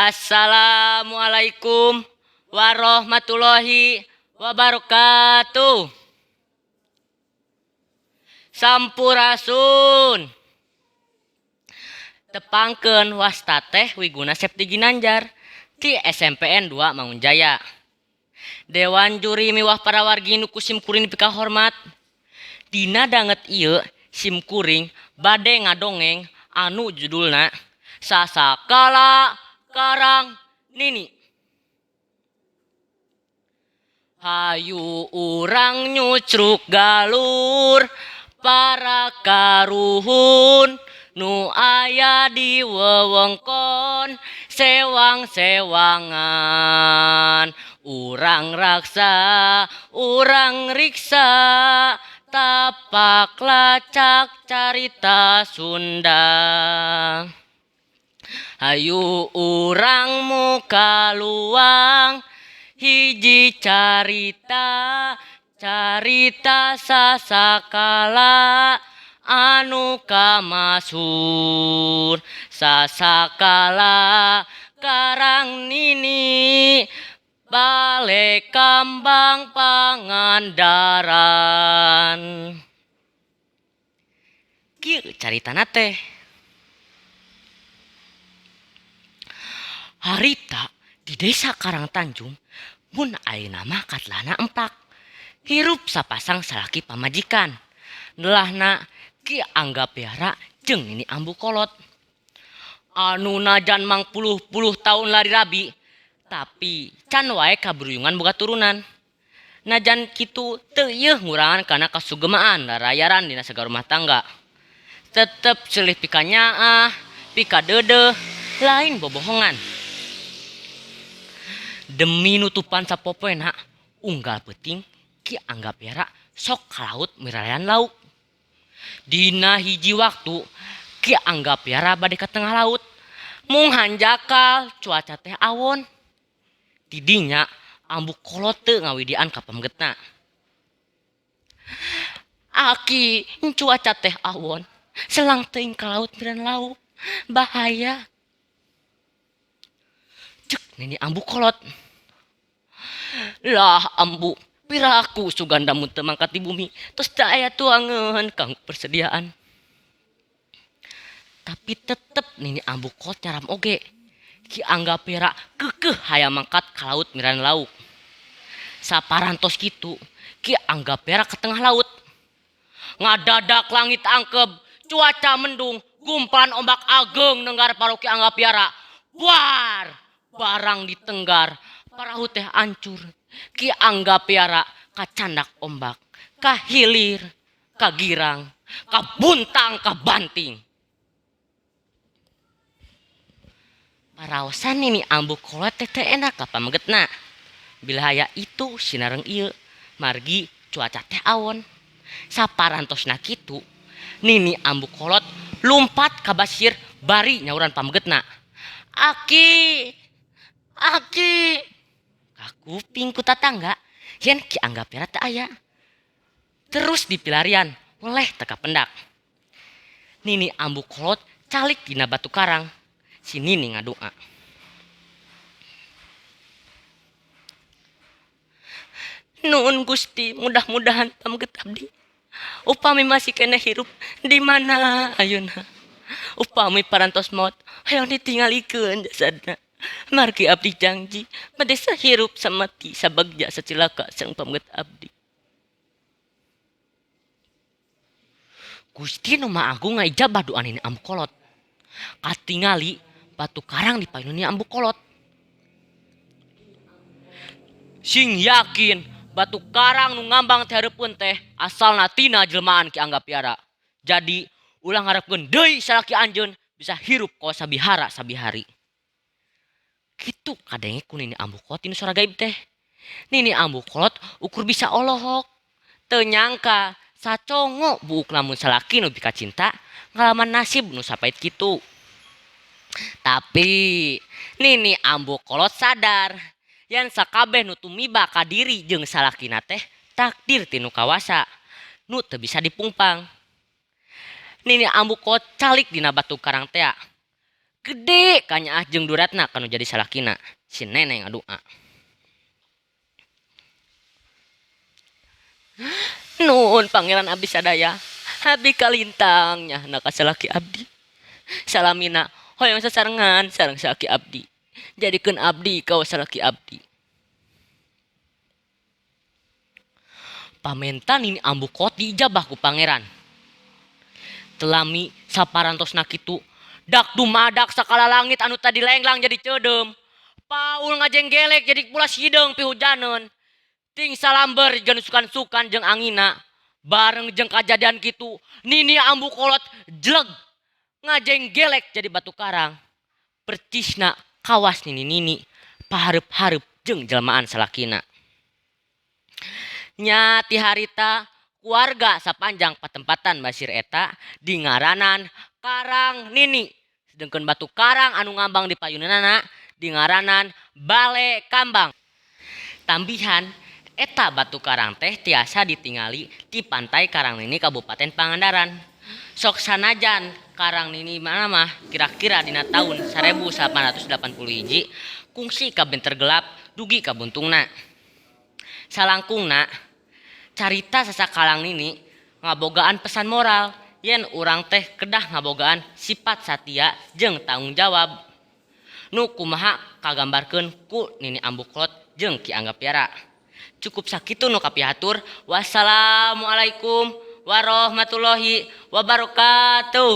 Assalamualaikum warahmatullahi wabarakatuh. Sampurasun. Tepangkeun wasta teh Wiguna Septi Ginanjar ti SMPN 2 Mangunjaya. Dewan juri miwah para wargi nu ku simkuring pika hormat. Dina danget ieu simkuring bade ngadongeng anu judulna Sasakala Karang Nini. Hayu urang nyucruk galur para karuhun nu aya di wewengkon sewang-sewangan. Urang raksa, urang riksa, tapak lacak carita Sunda. Hayu urang muka luang hiji carita sasakala anu kamasur. Sasakala Karang Nini bale kambang Pangandaran. Kieu caritana teh. Harita di desa Karangtanjung mun ayeuna mah katlana empak. Hirup sapasang salaki pamajikan. Nelahna Ki Angga Piara jeung Nini Ambu Kolot. Anu najan mang puluh tahun lari rabi, tapi can wae kabruyungan boga turunan. Najan kitu teu ieuh ngurangan kana kasugemaan larayaran dina sagala rumah tangga. Tetep ceulih pika nyaah, pika deudeuh, lain bobohongan. Demi nutupan sapopoena unggal peuting Ki Angga Piara sok ka laut mirarayan lauk. Dina hiji waktu Ki Angga Piara bade ka tengah laut. Mung hanjakal cuaca teh awon. Didinya Ambu Kolot teu ngawidian ka pamgetna. Aki cuaca teh awon, selang teuing ka laut miran lauk. Bahaya. Cek Nini Ambu Kolot. Lah Ambu, piraku sugandamu teu mangkat di bumi, tos teu aya tuangeun kanggo persediaan. Tapi tetep Nini Ambu Kolot nyaram oge. Ki Angga Piara keukeuh hayang mangkat ka laut miran lauk. Saparantos kitu, Ki Angga Piara ke tengah laut. Ngadadak langit angkeb, cuaca mendung, gumpan ombak ageng nenggar paro Ki Angga Piara. Buar! Barang ditenggar, parahu teh ancur. Ki Angga Piara kacandak ombak, kahilir, kagirang, kabuntang, kabanting. Paraosan Nini Ambu Kolot teh teu enak ka pamagetna. Bilahaya itu sinareng ieu margi cuaca teh awon. Saparantosna kitu, Nini Ambu Kolot lumpat ka basir bari nyauran pamagetna. Aki! Aki! Kakuping ku tatangga yen Ki Angga Piara teu aya. Terus dipilarian weleh teka pendak. Nini Ambu Kolot calik dina batu karang. Si Nini ngadoa. Nuhun Gusti, mudah-mudahan pamget abdi upami masih kena hirup di mana ayeuna. Upami parantos maot hayang ditingalikeun jasadna. Margi abdi janji bade sahirup samati sabagja sacilaka sareng pamget abdi. Gusti nu Maha Agung ngaijabah doa Nini Ambu Kolot. Katingali batu karang di payun Nini Ambu Kolot. Sing yakin batu karang nu ngambang teh hareupeun teh asalna tina jelmaan Ki Angga Piara. Jadi ulah ngarepkeun deui salaki anjeun bisa hirup ko sabihara sabihari. Kitu kadenge ku Nini Ambu Kolot tinu sora gaib teh. Nini Ambu Kolot ukur bisa olohok. Teu nyangka sacongo buuk lamun salaki nu bika cinta ngalaman nasib nu sapait kitu. Tapi Nini Ambu Kolot sadar yan sakabeh nu tumiba ka diri jeung salakina teh takdir tinu kawasa nu teu bisa dipungpang. Nini Ambu Kolot calik dina batu karang teh gede kanya jeung duratna kanu jadi salakina si neneng ngadua. Nuhun pangeran abdi sadaya, abdi kalintangnya naka salaki abdi. Salamina hoyong sasarengan sareng salaki abdi. Jadikeun abdi kawa salaki abdi. Pamentan ini ambu koti jabah ku pangeran. Telami saparantosna kitu dak dumadak sakala langit anu tadi lenglang jadi cedem. Paul ngajenggelek jadi pulas hidung pihujaneun. Ting salamber jeung sukan-sukan jeung angina. Bareng jeung kajadian kitu nini ambu kolot jeleg ngajenggelek jadi batu karang. Percisna kawas nini-nini pahareup-hareup jeung jelmaan salakina. Nya ti harita keluarga sapanjang patempatan basir eta di ngaranan Karang Nini. Sedengkeun batu karang anu ngambang di payunana di ngaranan Bale Kambang. Tambihan eta batu karang teh tiasa ditingali di pantai Karang Nini Kabupaten Pangandaran. Sok sanajan Karang Nini mana mah kira-kira dina tahun 1881 kungsi kabenter gelap dugi kabuntungna. Salangkungna carita sasakalang Nini ngabogaan pesan moral yen urang teh kedah ngabogaan sifat satia jeung tanggung jawab. Nu kumaha kagambarkeun ku Nini Ambuklot jeung Ki Angga Piara. Cukup sakitu nu kapihatur. Wassalamualaikum warahmatullahi wabarakatuh.